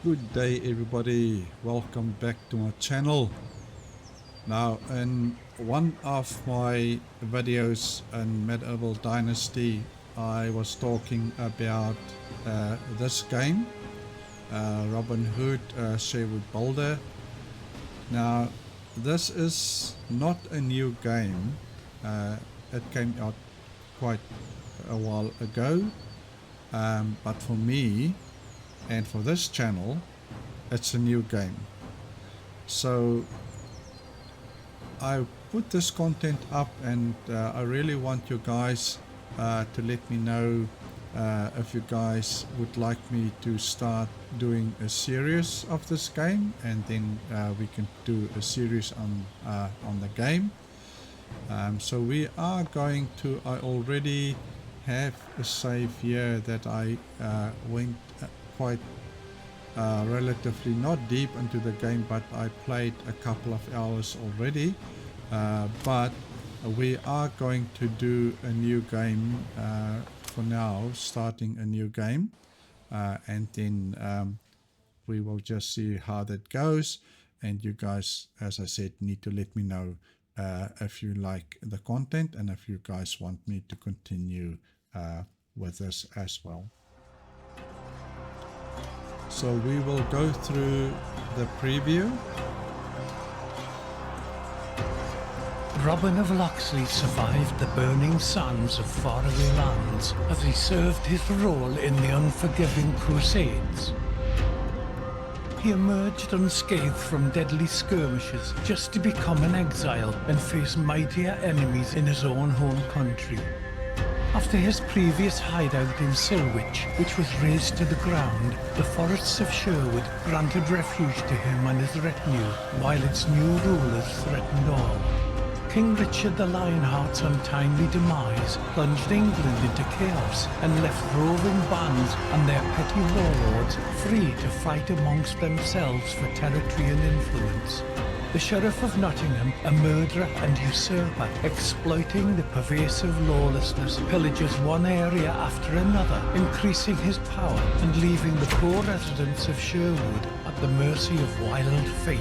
Good day everybody, welcome back to my channel. Now in one of my videos in Medieval Dynasty I was talking about this game, Robin Hood Sherwood Builder. Now this is not a new game, it came out quite a while ago, but for me and for this channel it's a new game. So I put this content up and I really want you guys to let me know if you guys would like me to start doing a series of this game, and then we can do a series on the game. So we are going to, I already have a save here that I went quite relatively not deep into the game, but I played a couple of hours already, but we are going to do a new game for now, starting a new game, and then we will just see how that goes. And you guys, as I said, need to let me know if you like the content and if you guys want me to continue with this as well. So we will go through the preview. Robin of Locksley survived the burning sands of faraway lands as he served his role in the unforgiving Crusades. He emerged unscathed from deadly skirmishes just to become an exile and face mightier enemies in his own home country. After his previous hideout in Silwich, which was razed to the ground, the forests of Sherwood granted refuge to him and his retinue, while its new rulers threatened all. King Richard the Lionheart's untimely demise plunged England into chaos and left roving bands and their petty warlords free to fight amongst themselves for territory and influence. The Sheriff of Nottingham, a murderer and usurper, exploiting the pervasive lawlessness, pillages one area after another, increasing his power and leaving the poor residents of Sherwood at the mercy of wild fate.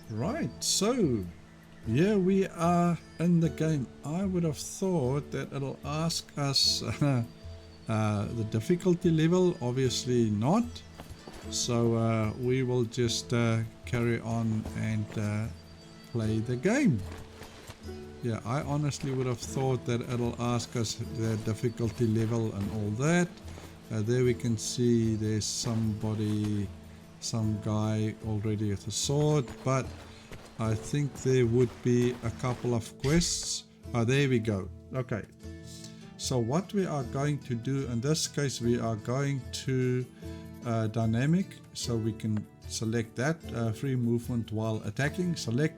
Right, so here we are in the game. I would have thought that it'll ask us the difficulty level, obviously not, so we will just carry on and play the game. Yeah, I honestly would have thought that it'll ask us the difficulty level and all that. There we can see there's some guy already with a sword, but I think there would be a couple of quests. There we go. Okay, so what we are going to do in this case, we are going to dynamic, so we can select that, free movement while attacking. Select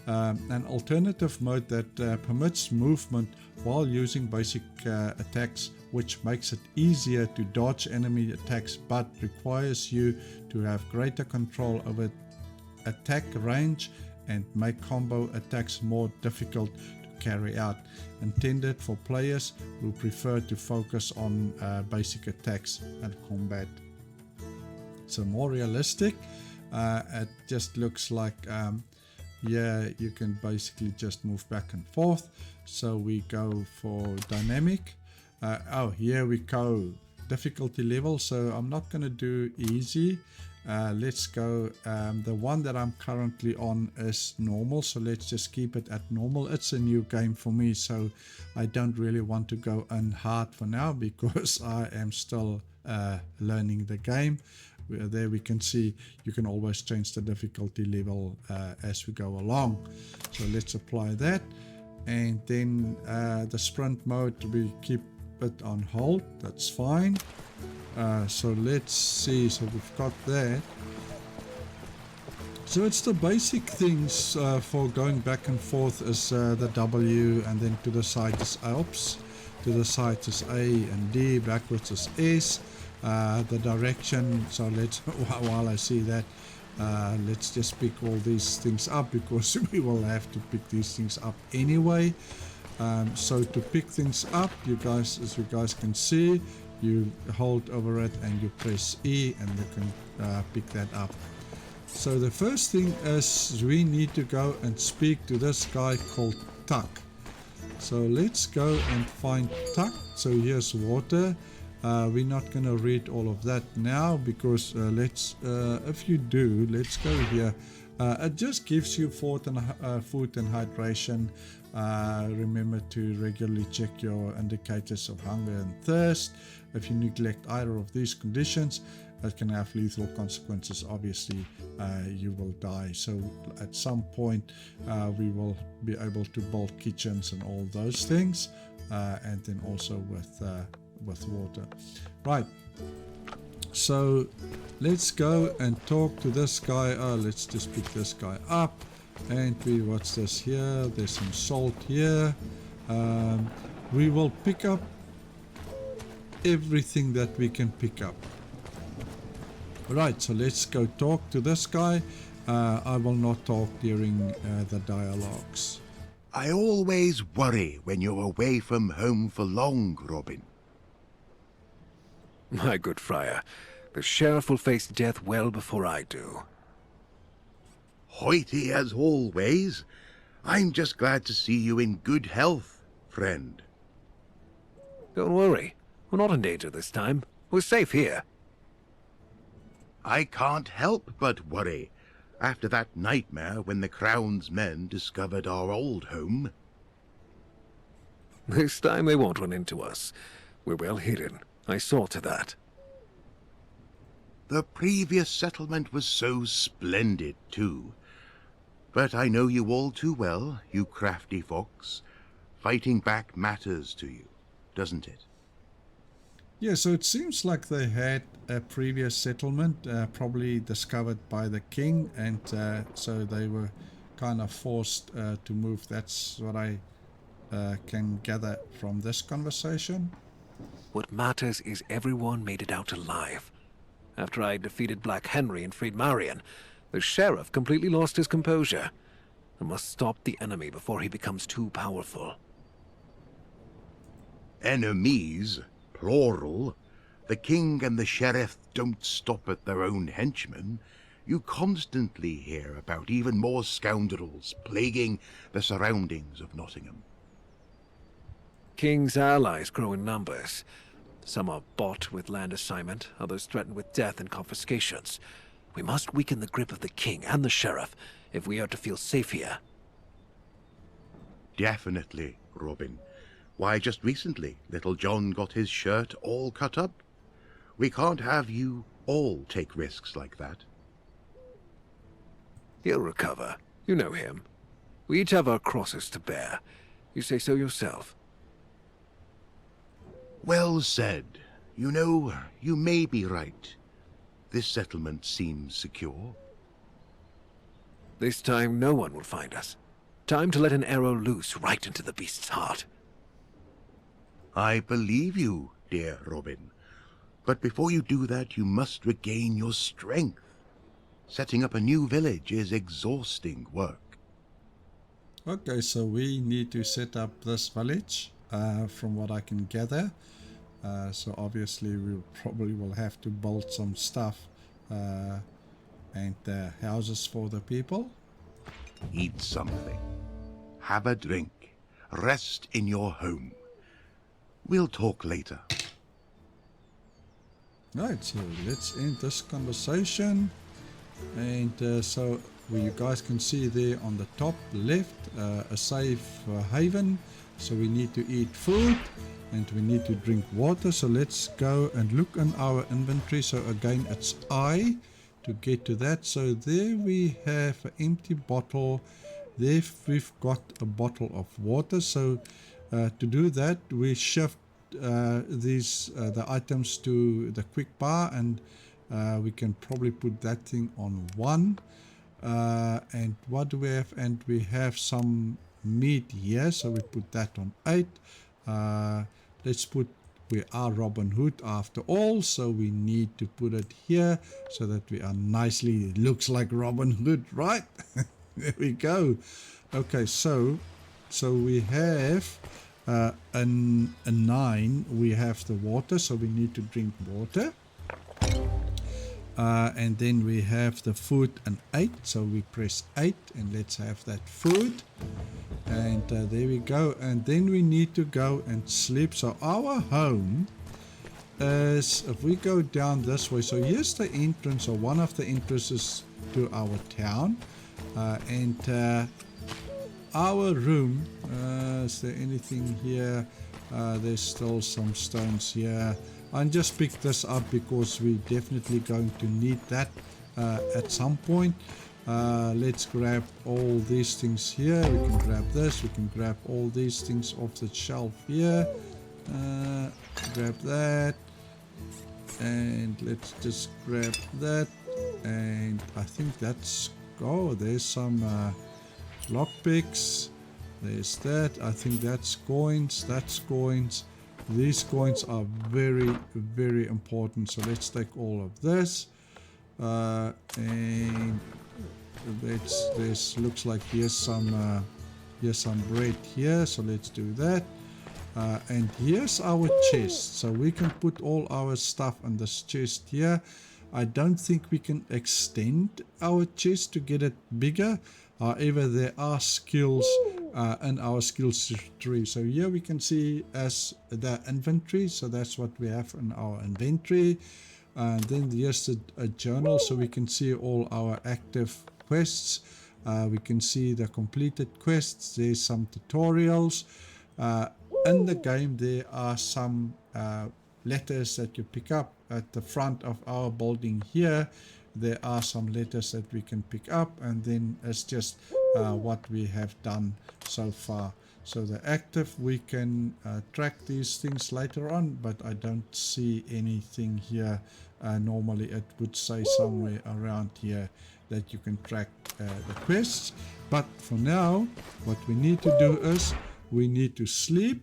an alternative mode that permits movement while using basic attacks, which makes it easier to dodge enemy attacks but requires you to have greater control over attack range and make combo attacks more difficult to carry out. Intended for players who prefer to focus on basic attacks and combat. So more realistic. It just looks like yeah, you can basically just move back and forth. So we go for dynamic. Oh, here we go, difficulty level. So I'm not going to do easy. Let's go, the one that I'm currently on is normal, so let's just keep it at normal. It's a new game for me, so I don't really want to go on hard for now because I am still learning the game. There we can see you can always change the difficulty level as we go along. So let's apply that, and then the sprint mode, we keep it on hold, that's fine. So let's see, so we've got that. So it's the basic things for going back and forth is the W, and then to the side is oops, to the side is A and D, backwards is S. The direction, so let's while I see that, let's just pick all these things up because we will have to pick these things up anyway. So to pick things up, you guys, as you guys can see, you hold over it and you press E and you can pick that up. So the first thing is we need to go and speak to this guy called Tuck. So let's go and find Tuck. So here's water. We're not going to read all of that now because if you do, let's go here. It just gives you food and hydration. Remember to regularly check your indicators of hunger and thirst. If you neglect either of these conditions, it can have lethal consequences. Obviously, you will die. So at some point, we will be able to build kitchens and all those things, and then also with water. Right. So let's go and talk to this guy. Let's just pick this guy up. And what's this here? There's some salt here. We will pick up everything that we can pick up. Right, so let's go talk to this guy. I will not talk during the dialogues. I always worry when you're away from home for long, Robin. My good friar, the sheriff will face death well before I do. Hoity as always. I'm just glad to see you in good health, friend. Don't worry, we're not in danger this time. We're safe here. I can't help but worry after that nightmare when the Crown's men discovered our old home. This time they won't run into us. We're well hidden. I saw to that. The previous settlement was so splendid, too. But I know you all too well, you crafty fox. Fighting back matters to you, doesn't it? Yeah, so it seems like they had a previous settlement, probably discovered by the king, and so they were kind of forced to move. That's what I can gather from this conversation. What matters is everyone made it out alive. After I defeated Black Henry and freed Marion, the sheriff completely lost his composure. I must stop the enemy before he becomes too powerful. Enemies, plural. The king and the sheriff don't stop at their own henchmen. You constantly hear about even more scoundrels plaguing the surroundings of Nottingham. King's allies grow in numbers. Some are bought with land assignment, others threatened with death and confiscations. We must weaken the grip of the king and the sheriff if we are to feel safe here. Definitely, Robin. Why, just recently, little John got his shirt all cut up. We can't have you all take risks like that. He'll recover. You know him. We each have our crosses to bear. You say so yourself. Well said. You know, you may be right. This settlement seems secure. This time no one will find us. Time to let an arrow loose right into the beast's heart. I believe you, dear Robin. But before you do that, you must regain your strength. Setting up a new village is exhausting work. Okay, so we need to set up this village, from what I can gather. So obviously we probably will have to build some stuff and houses for the people. Eat something. Have a drink. Rest in your home. We'll talk later. Right, so let's end this conversation. And so you guys can see there on the top left a safe haven. So we need to eat food and we need to drink water. So let's go and look in our inventory. So again, it's I to get to that. So there we have an empty bottle. There we've got a bottle of water. So to do that, we shift the items to the quick bar, and we can probably put that thing on 1. And what do we have? And we have some meat here, so we put that on 8. Let's put, we are Robin Hood after all, so we need to put it here so that we are nicely, it looks like Robin Hood, right? There we go. Okay, so So we have a 9, we have the water, so we need to drink water. And then we have the food, an 8, so we press 8 and let's have that food. And there we go. And then we need to go and sleep. So our home is, if we go down this way, so here's the entrance, or one of the entrances to our town. And our room, is there anything here? There's still some stones here. I just picked this up because we're definitely going to need that at some point. Let's grab all these things here. We can grab this. We can grab all these things off the shelf here. Grab that. And let's just grab that. And I think that's... Oh, there's some lockpicks. There's that. I think that's coins. That's coins. These coins are very, very important. So let's take all of this. And this looks like here's some bread here. So let's do that. And here's our chest. So we can put all our stuff on this chest here. I don't think we can extend our chest to get it bigger. However, there are skills in our skills tree. So here we can see as the inventory. So that's what we have in our inventory. And then here's a journal, so we can see all our active quests. We can see the completed quests. There's some tutorials. In the game, there are some letters that you pick up at the front of our building here. There are some letters that we can pick up, and then it's just what we have done so far. So the active, we can track these things later on, but I don't see anything here. Normally it would say somewhere around here that you can track the quests. But for now, what we need to do is we need to sleep.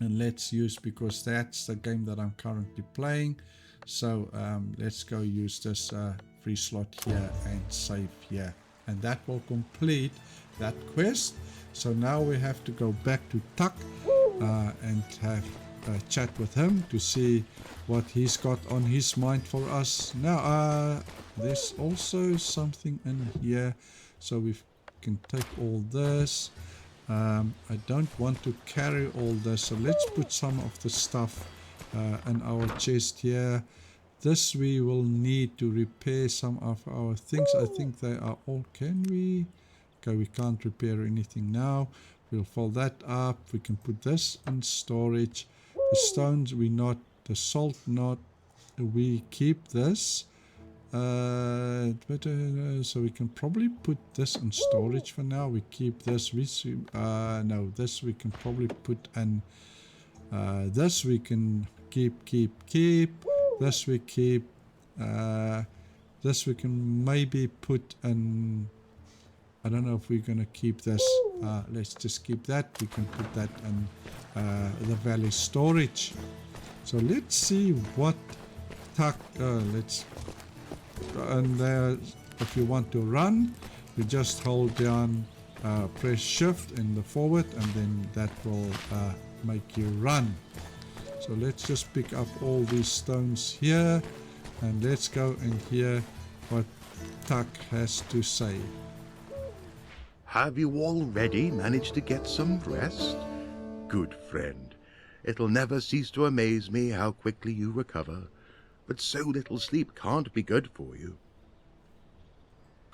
And let's use, because that's the game that I'm currently playing. So let's go use this free slot here and save here. And that will complete that quest. So now we have to go back to Tuck and have a chat with him to see what he's got on his mind for us. Now there's also something in here. So we can take all this. I don't want to carry all this, so let's put some of the stuff in our chest here. This we will need to repair some of our things. I think they are all... Can we? Okay, we can't repair anything now. We'll fold that up. We can put this in storage. The stones we not... The salt not... We keep this. So we can probably put this in storage for now. We keep this. No, this we can probably put in. This we can keep. This we keep. This we can maybe put in. I don't know if we're gonna keep this. Let's just keep that. We can put that in the valley storage. So let's see what let's. And if you want to run, you just hold down, press shift in the forward, and then that will make you run. So let's just pick up all these stones here, and let's go and hear what Tuck has to say. Have you already managed to get some rest? Good friend. It'll never cease to amaze me how quickly you recover. But so little sleep can't be good for you.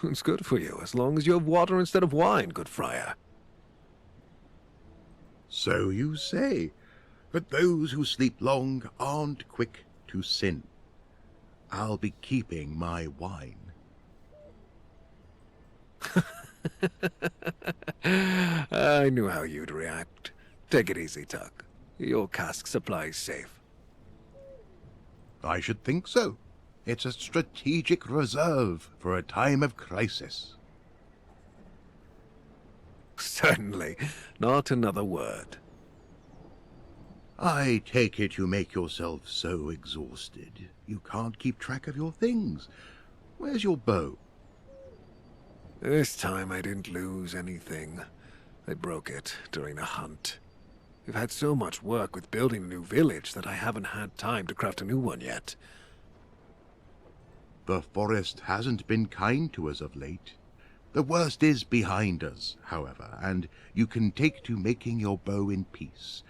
It's good for you, as long as you have water instead of wine, good friar. So you say, but those who sleep long aren't quick to sin. I'll be keeping my wine. I knew how you'd react. Take it easy, Tuck. Your cask supply's safe. I should think so. It's a strategic reserve for a time of crisis. Certainly. Not another word. I take it you make yourself so exhausted you can't keep track of your things. Where's your bow? This time I didn't lose anything. I broke it during the hunt. We've had so much work with building a new village that I haven't had time to craft a new one yet. The forest hasn't been kind to us of late. The worst is behind us, however, and you can take to making your bow in peace.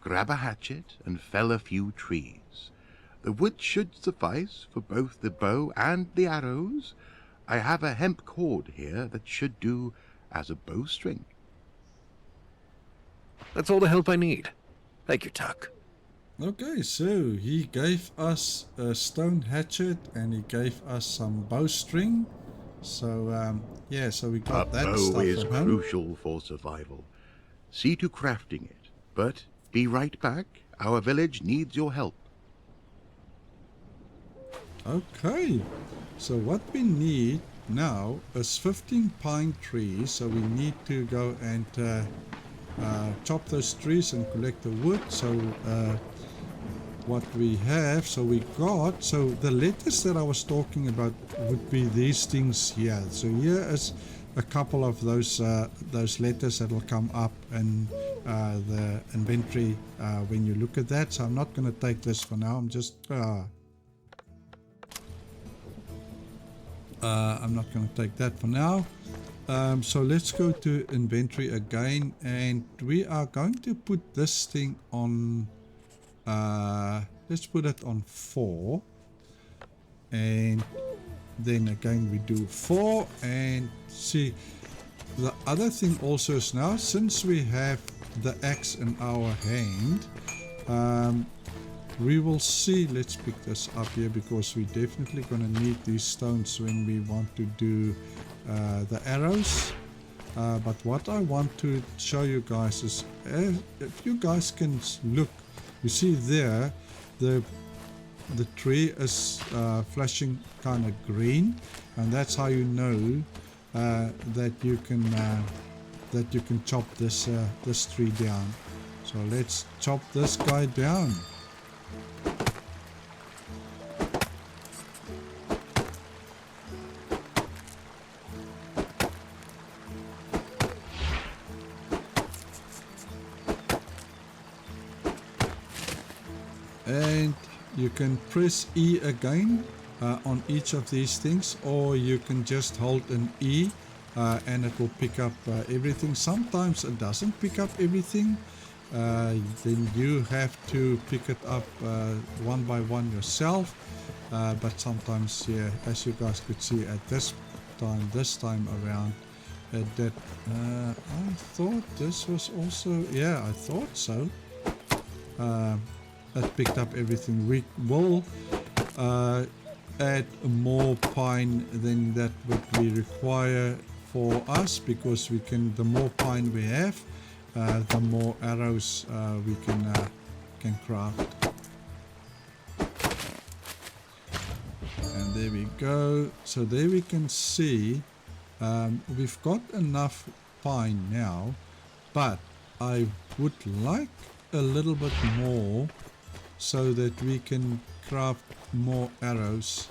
Grab a hatchet and fell a few trees. The wood should suffice for both the bow and the arrows. I have a hemp cord here that should do as a bowstring. That's all the help I need. Thank you, Tuck. Okay, so he gave us a stone hatchet and he gave us some bowstring. So, yeah, so we got A that bow stuff is from him. crucial for survival. See to crafting it, but be right back. Our village needs your help. Okay, so what we need now is 15 pine trees. So we need to go and chop those trees and collect the wood. So what we have, so the letters that I was talking about would be these things here. So here is a couple of those letters that will come up in the inventory when you look at that. So I'm not going to take this for now. I'm just I'm not going to take that for now. So let's go to inventory again, and we are going to put this thing on, let's put it on 4, and then again we do 4, and see, the other thing also is now, since we have the axe in our hand, we will see, let's pick this up here because we're definitely going to need these stones when we want to do the arrows. But what I want to show you guys is, if you guys can look, you see there, the tree is flashing kind of green, and that's how you know that you can chop this tree down. So let's chop this guy down. And you can press E again on each of these things, or you can just hold an E and it will pick up everything. Sometimes it doesn't pick up everything, then you have to pick it up one by one yourself, but sometimes, yeah, as you guys could see at this time around, it did. I thought this was also, yeah, I thought so. That picked up everything. We will add more pine than that would be required for us, because we can, the more pine we have, the more arrows we can craft. And there we go. So there we can see we've got enough pine now, but I would like a little bit more so that we can craft more arrows.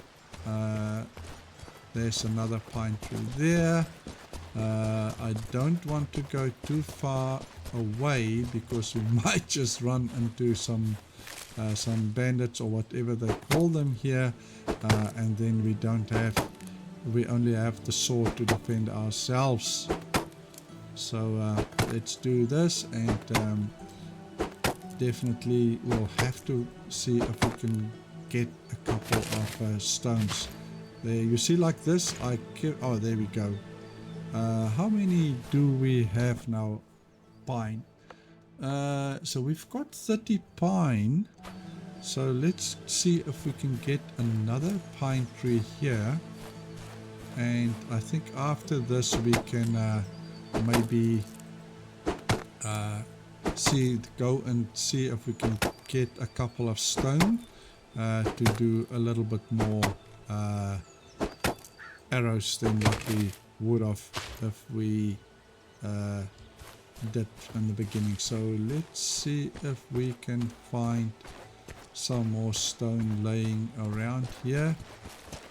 There's another pine tree there. I don't want to go too far away because we might just run into some bandits or whatever they call them here, and then we only have the sword to defend ourselves. So let's do this, and definitely we'll have to see if we can get a couple of stones. There, you see, like this, oh, there we go. How many do we have now? Pine. So we've got 30 pine. So let's see if we can get another pine tree here. And I think after this we can maybe go and see if we can get a couple of stone to do a little bit more arrows than what we would have if we did in the beginning. So let's see if we can find some more stone laying around here.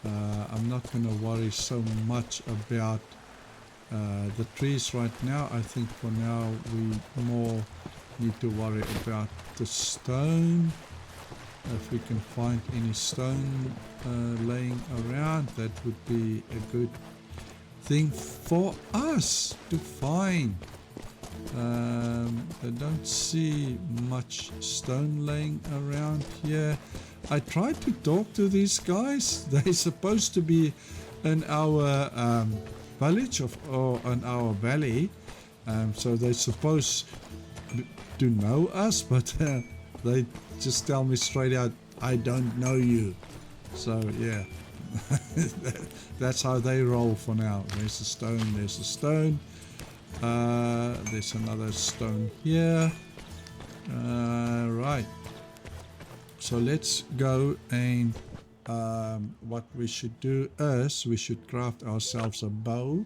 I'm not going to worry so much about the trees right now. I think for now we more need to worry about the stone. If we can find any stone laying around, that would be a good thing for us to find. I don't see much stone laying around here. I tried to talk to these guys. They're supposed to be in our village or in our valley, so they're supposed to know us, but they just tell me straight out, I don't know you. So yeah, that's how they roll for now. There's a stone, there's a stone. There's another stone here. Right. So let's go, and what we should do is we should craft ourselves a bow.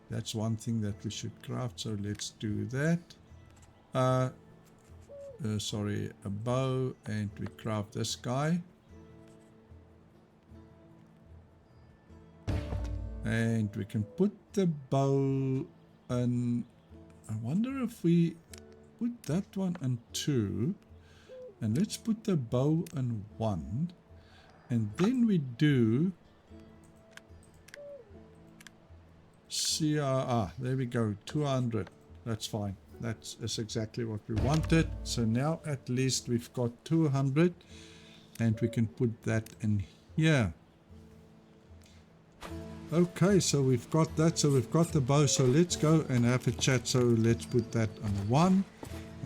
That's one thing that we should craft, so let's do that. Sorry, a bow, and we craft this guy. And we can put the bow in. I wonder if we put that one in 2, and let's put the bow in 1, and then we do there we go, 200. That's fine. That's exactly what we wanted. So now at least we've got 200, and we can put that in here. Okay, so we've got that. So we've got the bow. So let's go and have a chat. So let's put that on 1,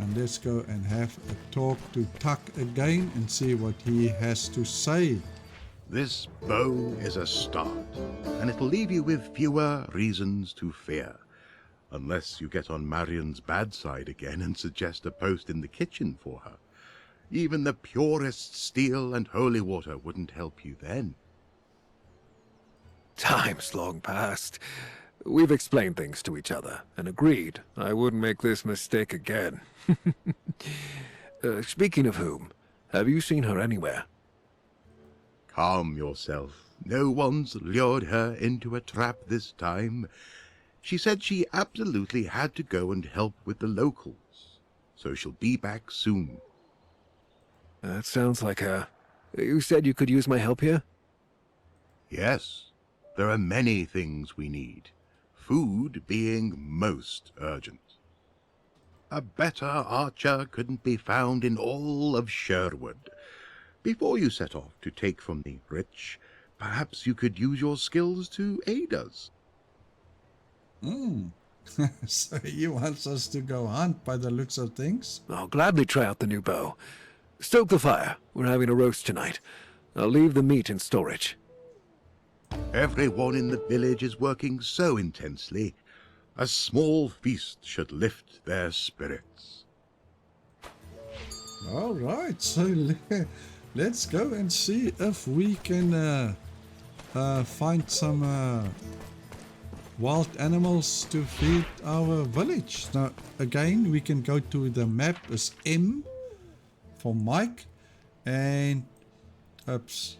and let's go and have a talk to Tuck again and see what he has to say. This bow is a start, and it'll leave you with fewer reasons to fear. Unless you get on Marion's bad side again and suggest a post in the kitchen for her. Even the purest steel and holy water wouldn't help you then. Time's long past. We've explained things to each other and agreed I wouldn't make this mistake again. Speaking of whom, have you seen her anywhere? Calm yourself. No one's lured her into a trap this time. She said she absolutely had to go and help with the locals, so she'll be back soon. That sounds like her. You said you could use my help here? Yes, there are many things we need, food being most urgent. A better archer couldn't be found in all of Sherwood. Before you set off to take from the rich, perhaps you could use your skills to aid us. So he wants us to go hunt by the looks of things? I'll gladly try out the new bow. Stoke the fire. We're having a roast tonight. I'll leave the meat in storage. Everyone in the village is working so intensely. A small feast should lift their spirits. All right, so let's go and see if we can find some wild animals to feed our village. Now, again, we can go to the map as M for Mike, and let's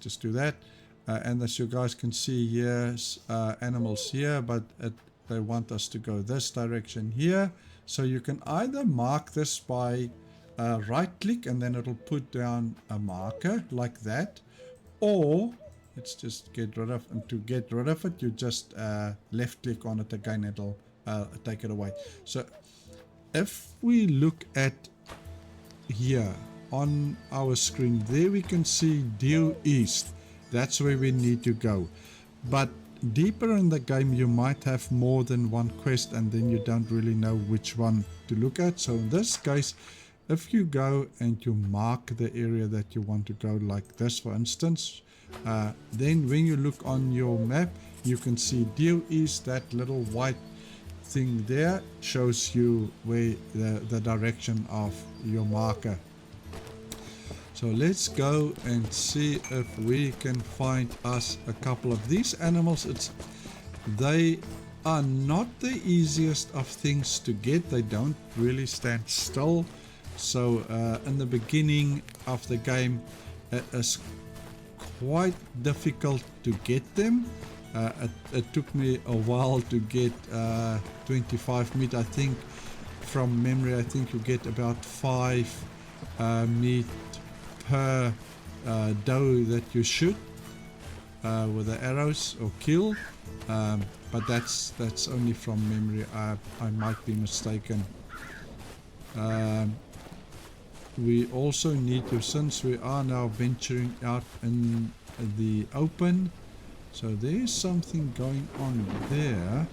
just do that. And as you guys can see, here's animals here, but they want us to go this direction here. So you can either mark this by right click, and then it'll put down a marker like that, or let's just get rid of, and to get rid of it, you just left click on it again, it'll take it away. So if we look at here on our screen, there we can see due east. That's where we need to go. But deeper in the game, you might have more than one quest, and then you don't really know which one to look at. So in this case, if you go and you mark the area that you want to go, like this for instance, then when you look on your map, you can see due east. That little white thing there shows you where the direction of your marker. So let's go and see if we can find us a couple of these animals. They are not the easiest of things to get. They don't really stand still. So in the beginning of the game, it is quite difficult to get them. It took me a while to get 25 meat. I think from memory, I think you get about 5 meat per doe that you shoot with the arrows or kill. But that's only from memory. I might be mistaken. We also need to, since we are now venturing out in the open, so there's something going on there.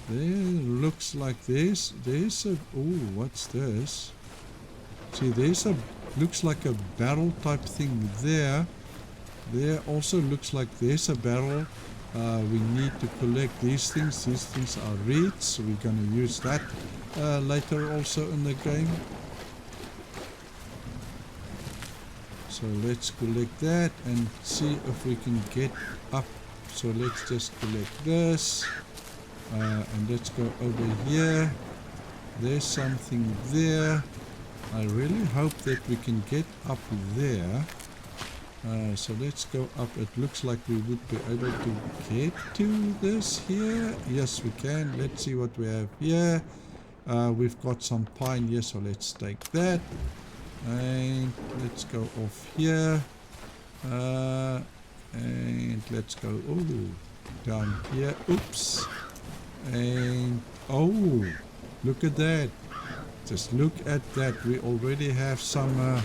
There looks like there's a, oh, what's this? See, there's a, looks like a barrel type thing there. There also looks like there's a barrel. We need to collect these things. These things are reeds, so we're going to use that later also in the game. So let's collect that and see if we can get up. So let's just collect this. And let's go over here. There's something there. I really hope that we can get up there. So let's go up. It looks like we would be able to get to this here. Yes, we can. Let's see what we have here. We've got some pine here, so let's take that. And let's go off here. And let's go down here. Oops. And oh, look at that. Just look at that. We already have some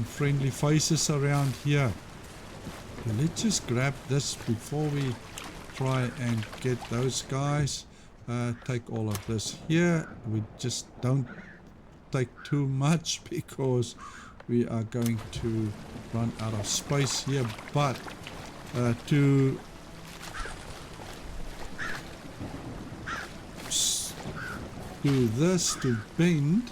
friendly faces around here. Okay, let's just grab this before we try and get those guys. Take all of this here. We just don't take too much because we are going to run out of space here. But to do this, to bend,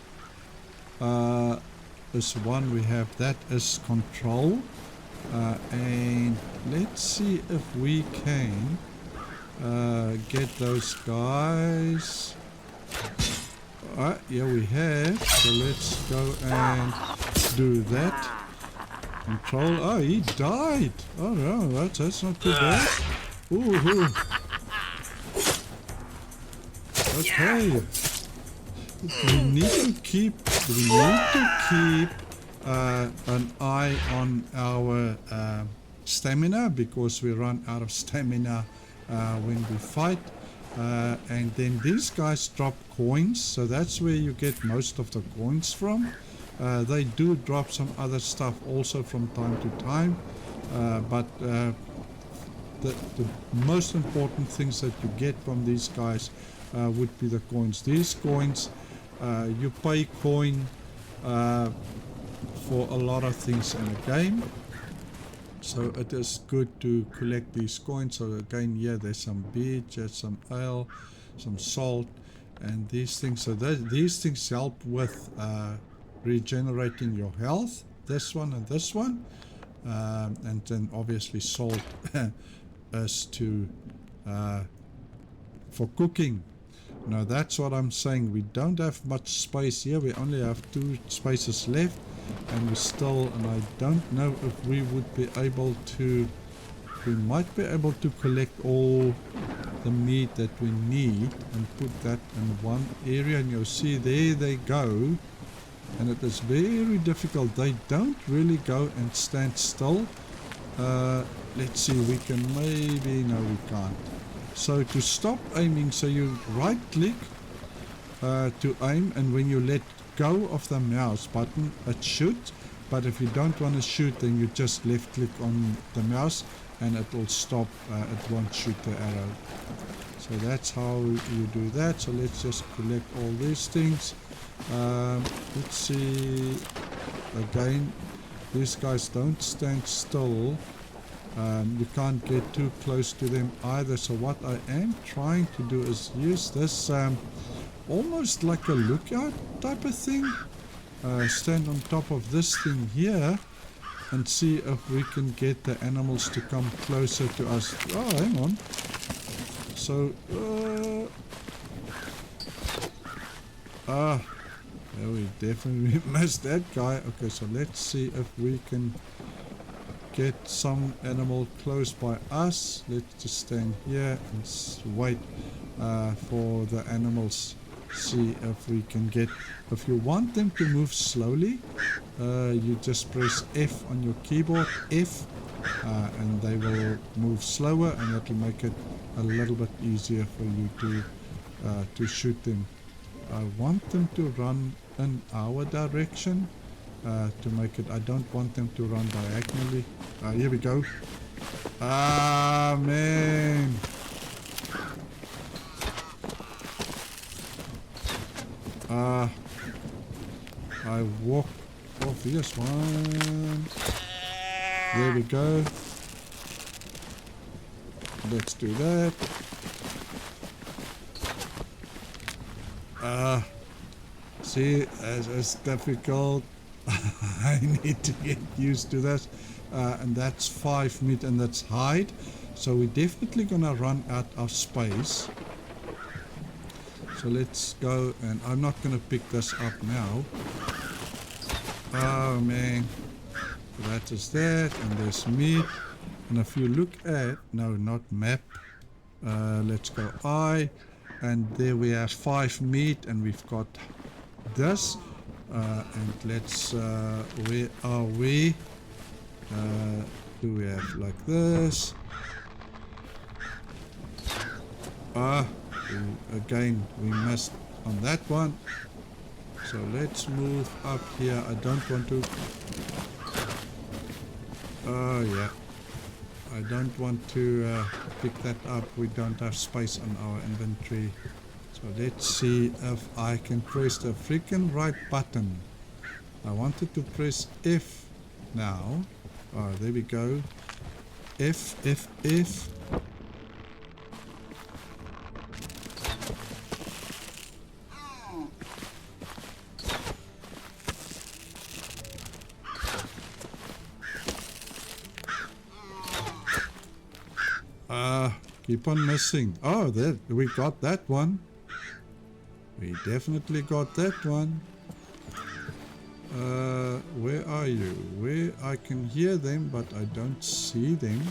this one we have, that is control. And let's see if we can get those guys. Yeah, we have. So let's go and do that. Control. Oh, he died. Oh no, that's not too bad. Ooh. Okay. We need to keep an eye on our stamina, because we run out of stamina when we fight. And then these guys drop coins, so that's where you get most of the coins from. They do drop some other stuff also from time to time, but the most important things that you get from these guys would be the coins. These coins, you pay coin for a lot of things in the game, so it is good to collect these coins. So again, here there's some beach, there's some ale, some salt, and these things. So these things help with regenerating your health, this one and this one, and then obviously salt is to for cooking. Now that's what I'm saying. We don't have much space here. We only have 2 spaces left, and and I don't know if we would be able to. We might be able to collect all the meat that we need and put that in one area, and you'll see there they go. And it is very difficult. They don't really go and stand still. Let's see, we can maybe, no we can't. So to stop aiming, so you right click to aim, and when you let go of the mouse button it shoots. But if you don't want to shoot, then you just left click on the mouse and it will stop, it won't shoot the arrow. So that's how you do that. So let's just collect all these things. Let's see, again, these guys don't stand still. You can't get too close to them either. So what I am trying to do is use this almost like a lookout type of thing. Stand on top of this thing here and see if we can get the animals to come closer to us. Oh, hang on. So, yeah, we definitely missed that guy. Okay, so let's see if we can get some animal close by us. Let's just stand here and wait for the animals. See if we can get, if you want them to move slowly, you just press F on your keyboard, F, and they will move slower, and that will make it a little bit easier for you to shoot them. I want them to run in our direction to make it. I don't want them to run diagonally. Here we go. Ah, man. I walk off this one. There we go. Let's do that. See, it's difficult. I need to get used to this. And that's 5 meat, and that's height. So we're definitely gonna run out of space. So let's go, and I'm not gonna pick this up now. Oh man. That is that, and there's meat. And if you look at, no, not map. Let's go I. And there we have 5 meat, and we've got this. And let's, where are we? Do we have like this? Again, we missed on that one. So let's move up here. I don't want to. Oh yeah. I don't want to pick that up. We don't have space on our inventory. So let's see if I can press the freaking right button. I wanted to press F now. Oh, there we go. F, F, F. Keep on missing. Oh, there, we got that one. We definitely got that one. Where are you? Where I can hear them, but I don't see them.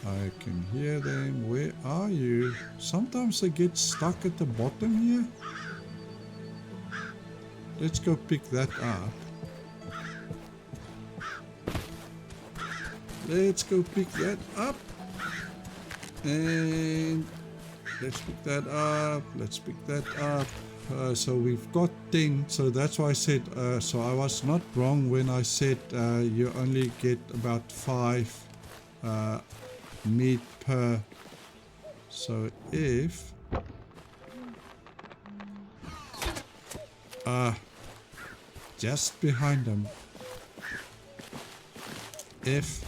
I can hear them. Where are you? Sometimes they get stuck at the bottom here. Let's go pick that up. Let's go pick that up. And let's pick that up. Let's pick that up. So we've got 10. So that's why I said, so I was not wrong when I said you only get about 5 meat per. So if just behind them, if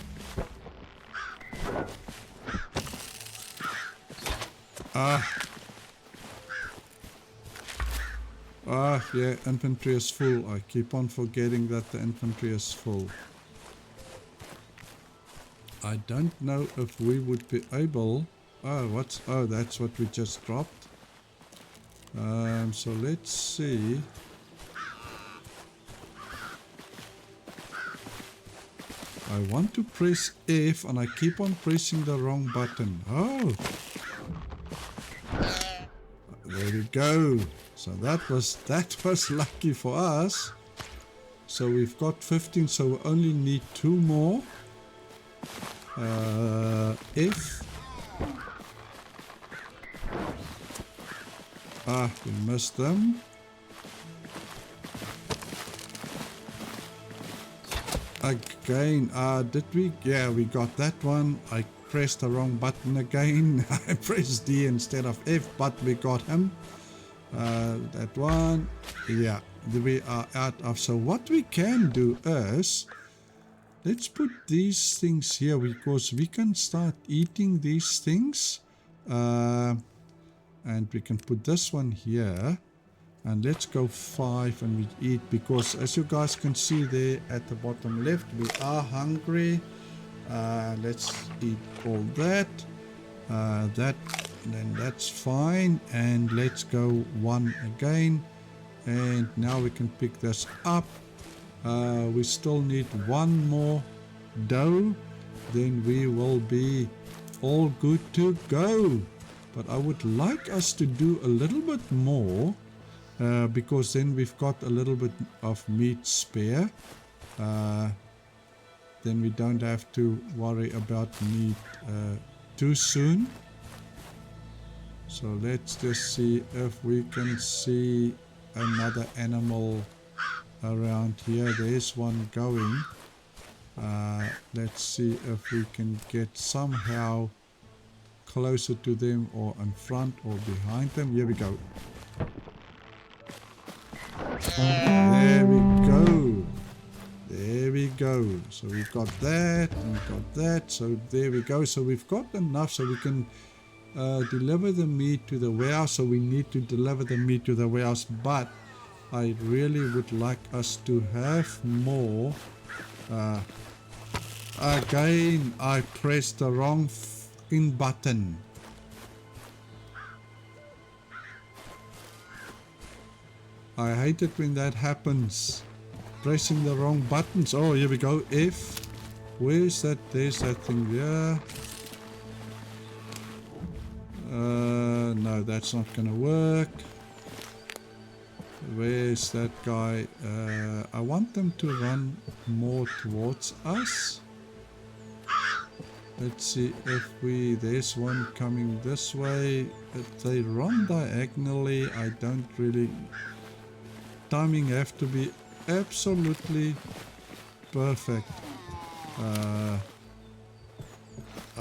yeah, infantry is full. I keep on forgetting that the infantry is full. I don't know if we would be able. Oh, that's what we just dropped. So let's see. I want to press F and I keep on pressing the wrong button. Oh, there we go. So that was lucky for us. So we've got 15, so we only need 2 more. F. We missed them. Again, did we? Yeah, we got that one. I pressed the wrong button again. I pressed D instead of F, but we got him. That one. Yeah, we are out of. So what we can do is, let's put these things here because we can start eating these things. And we can put this one here. And let's go 5 and we eat, because as you guys can see there at the bottom left, we are hungry. Let's eat all that. Then that's fine. And let's go 1 again. And now we can pick this up. We still need one more dough, then we will be all good to go. But I would like us to do a little bit more, because then we've got a little bit of meat spare. Then we don't have to worry about meat too soon. So let's just see if we can see another animal around here. There's one going. Let's see if we can get somehow closer to them, or in front or behind them. Here we go. There we go. There we go. So we've got that, and we've got that. So there we go. So we've got enough so we can deliver the meat to the warehouse. So we need to deliver the meat to the warehouse, but I really would like us to have more. Again, I pressed the wrong fucking button. I hate it when that happens. Pressing the wrong buttons. Oh, here we go. F. Where's that? There's that thing there. No, that's not gonna work. Where's that guy? I want them to run more towards us. Let's see if we... There's one coming this way. If they run diagonally, I don't really... Timing have to be absolutely perfect.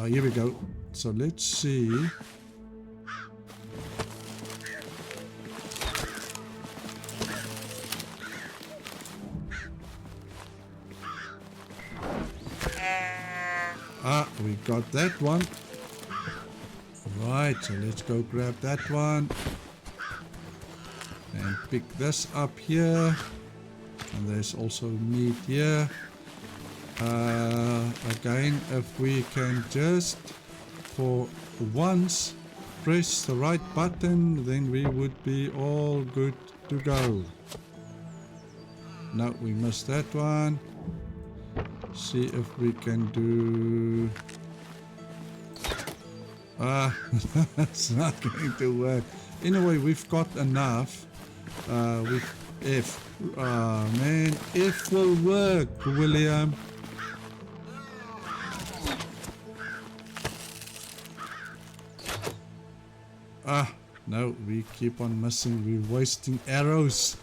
Here we go. So let's see. We got that one. Right, so let's go grab that one. And pick this up here. And there's also meat here. Again, if we can just for once press the right button, then we would be all good to go. No, we missed that one. See if we can do... it's not going to work. Anyway, we've got enough. With F. Man, F will work, William. No, we keep on missing. We're wasting arrows.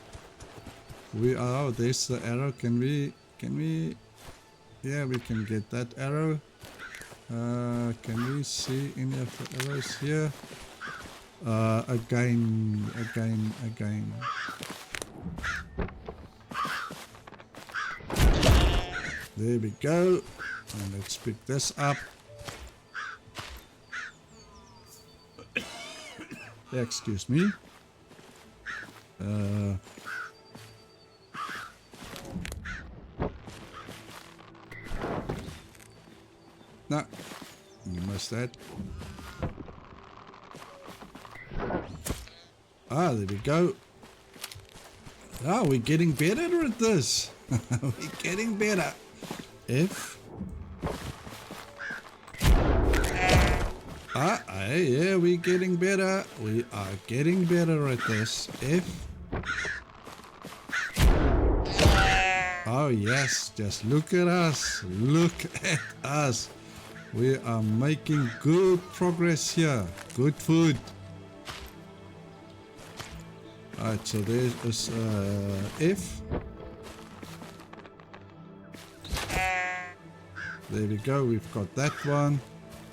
We are... Oh, there's the arrow. Can we... Yeah, we can get that arrow. Can we see any of the arrows here? Again. There we go. And let's pick this up. Excuse me. No, you missed that. There we go. We're getting better at this. We're getting better. F. Yeah, we're getting better. We are getting better at this. F. Oh yes, just look at us. Look at us. We are making good progress here. Good food. Alright, so there is F. There we go, we've got that one.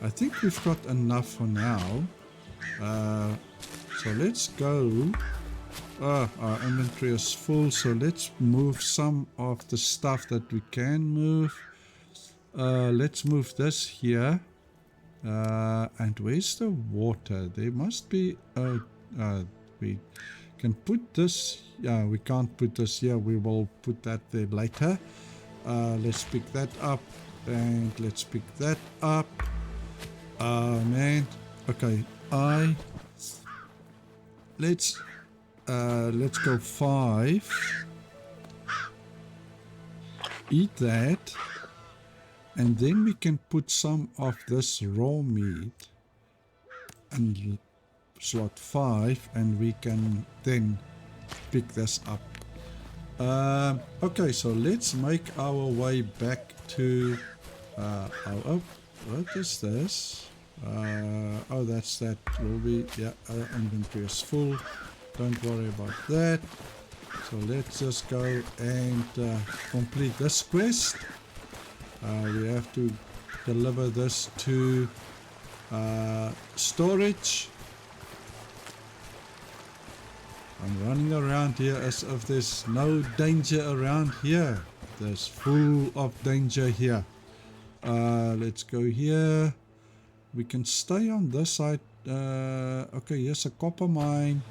I think we've got enough for now. So let's go. Our inventory is full, so let's move some of the stuff that we can move. Let's move this here. And where's the water? There must be... we can put this... Yeah, we can't put this here. We will put that there later. Let's pick that up. And let's pick that up. Man. Okay. Let's go 5. eat that, and then we can put some of this raw meat in slot 5, and we can then pick this up. Okay, so let's make our way back to oh, what is this? Oh, that's that lobby. Yeah, inventory is full. Don't worry about that. So let's just go and complete this quest. We have to deliver this to storage. I'm running around here as if there's no danger around here. There's full of danger here. Let's go here. We can stay on this side. Okay, here's a copper mine.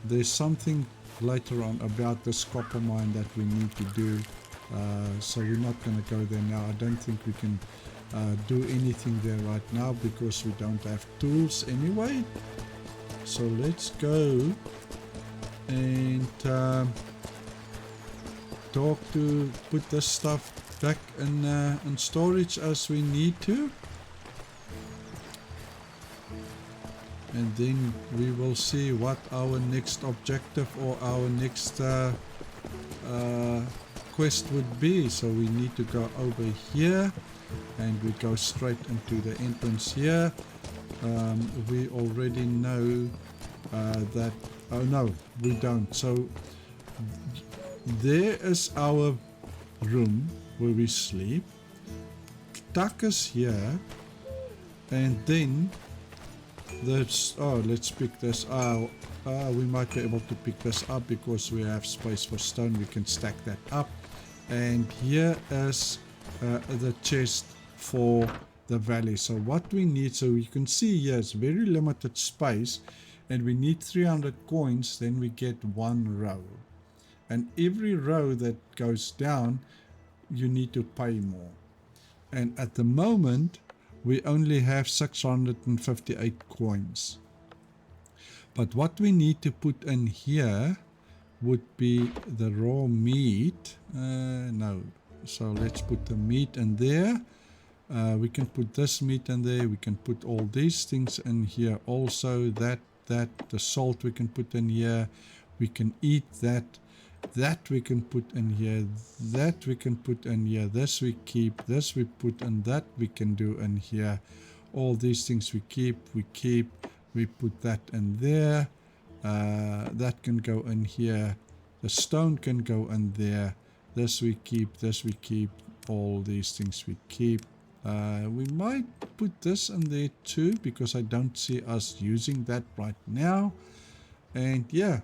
There's something later on about this copper mine that we need to do. So we're not going to go there now. I don't think we can do anything there right now because we don't have tools anyway. So let's go and put this stuff back in storage as we need to, and then we will see what our next objective or our next quest would be. So we need to go over here and we go straight into the entrance here. We already know that. Oh no, we don't. So there is our room where we sleep. Tuck is here, and then there's, oh, let's pick this up. We might be able to pick this up because we have space for stone. We can stack that up. And here is the chest for the valley. So what we need, so you can see here it's very limited space, and we need 300 coins, then we get 1 row. And every row that goes down, you need to pay more. And at the moment, we only have 658 coins. But what we need to put in here would be the raw meat. No. So let's put the meat in there. We can put this meat in there. We can put all these things in here also. The salt we can put in here. We can eat that. That we can put in here. That we can put in here. This we keep. This we put in. That we can do in here. All these things we keep. We put that in there. That can go in here. The stone can go in there. This we keep. This we keep. All these things we keep. We might put this in there too, because I don't see us using that right now. And yeah,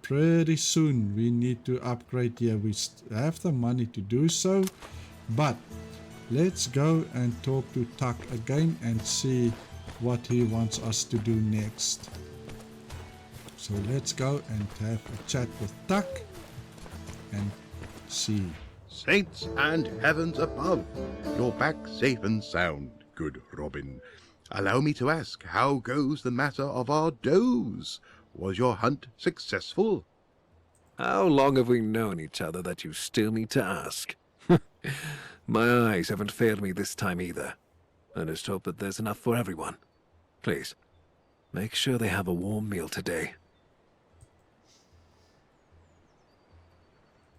pretty soon we need to upgrade here. We have the money to do so, but let's go and talk to Tuck again and see what he wants us to do next. So let's go and have a chat with Tuck and see. Saints and heavens above, you're back safe and sound, good Robin. Allow me to ask, how goes the matter of our does? Was your hunt successful? How long have we known each other that you still need to ask? My eyes haven't failed me this time either. I just hope that there's enough for everyone. Please, make sure they have a warm meal today.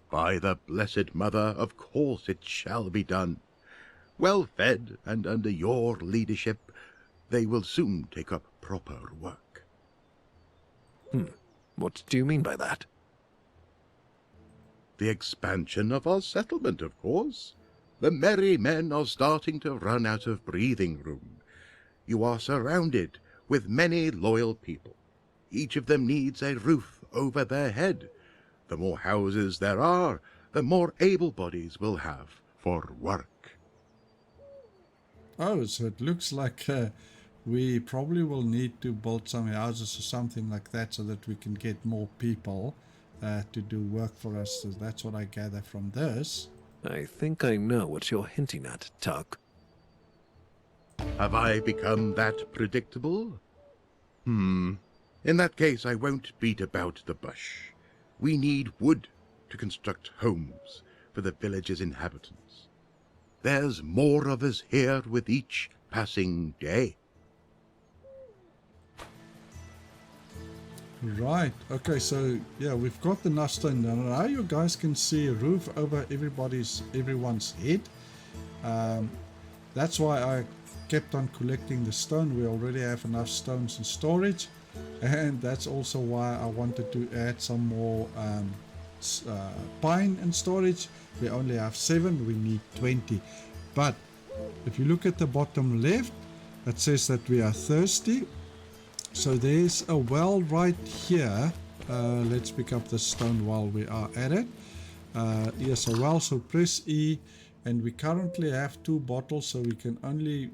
By the Blessed Mother, of course it shall be done. Well fed and under your leadership, they will soon take up proper work. What do you mean by that? The expansion of our settlement, of course. The merry men are starting to run out of breathing room. You are surrounded with many loyal people. Each of them needs a roof over their head. The more houses there are, the more able bodies we'll have for work. Oh, so it looks like we probably will need to build some houses or something like that so that we can get more people to do work for us. So that's what I gather from this. I think I know what you're hinting at, Tuck. Have I become that predictable? In that case, I won't beat about the bush. We need wood to construct homes. for the village's inhabitants. There's more of us here with each passing day. Right, okay, so yeah, we've got enough stone. Now you guys can see a roof over everyone's head. That's why I kept on collecting the stone. We already have enough stones in storage, and that's also why I wanted to add some more pine in storage. We only have 7, we need 20. But if you look at the bottom left, it says that we are thirsty. So there's a well right here. Let's pick up the stone while we are at it. Yes, a well, so press E, and we currently have 2 bottles, so we can only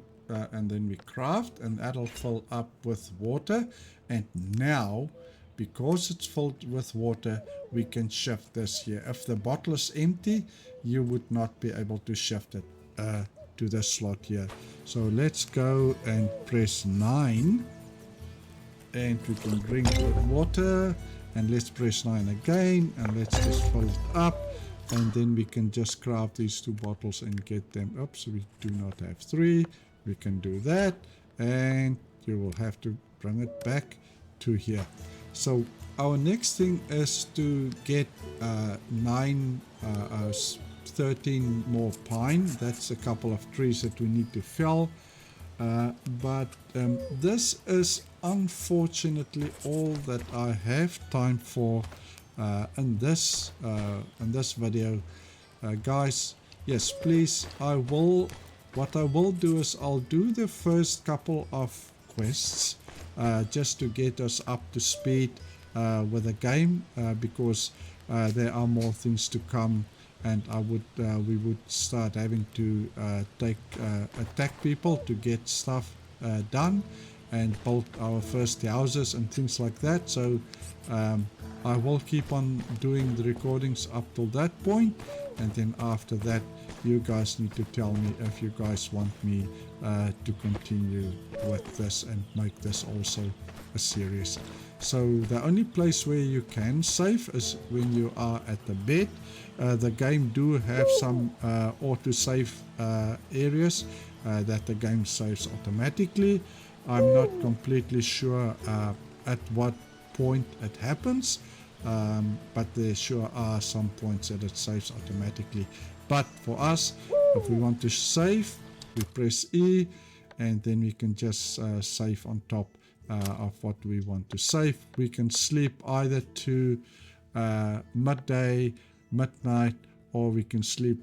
and then we craft, and that'll fill up with water. And now, because it's filled with water, we can shift this here. If the bottle is empty, you would not be able to shift it to the slot here. So let's go and press 9. And we can drink the water, and let's press 9 again, and let's just fill it up, and then we can just craft these 2 bottles and get them up. So we do not have 3. We can do that, and you will have to bring it back to here. So our next thing is to get 13 more pine. That's a couple of trees that we need to fell. But this is unfortunately all that I have time for in this video, guys. Yes, please, what I will do is I'll do the first couple of quests just to get us up to speed with the game, because there are more things to come, and we would start having to attack people to get stuff done and build our first houses and things like that. So I will keep on doing the recordings up till that point, and then after that you guys need to tell me if you guys want me to continue with this and make this also a series. So the only place where you can save is when you are at the bed. The game do have some auto-save areas that the game saves automatically. I'm not completely sure at what point it happens, but there sure are some points that it saves automatically. But for us, if we want to save, we press E, and then we can just save on top of what we want to save. We can sleep either to midday, midnight, or we can sleep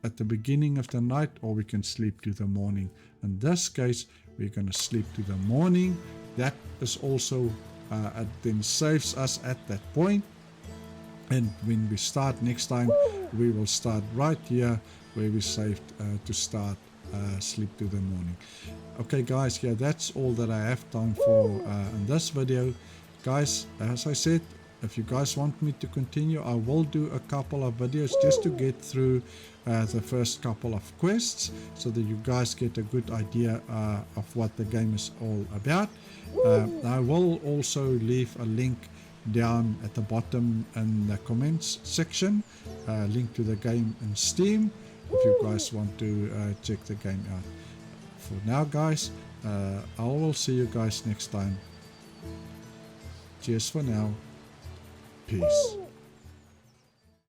at the beginning of the night, or we can sleep to the morning. In this case, we're going to sleep to the morning. That is also it then saves us at that point. And when we start next time, we will start right here where we saved to start sleep to the morning. Okay guys, yeah, that's all that I have time for in this video. Guys, as I said, if you guys want me to continue, I will do a couple of videos just to get through the first couple of quests, so that you guys get a good idea of what the game is all about. I will also leave a link down at the bottom in the comments section, link to the game in Steam, if you guys want to check the game out. For now guys, I will see you guys next time. Cheers for now. Peace.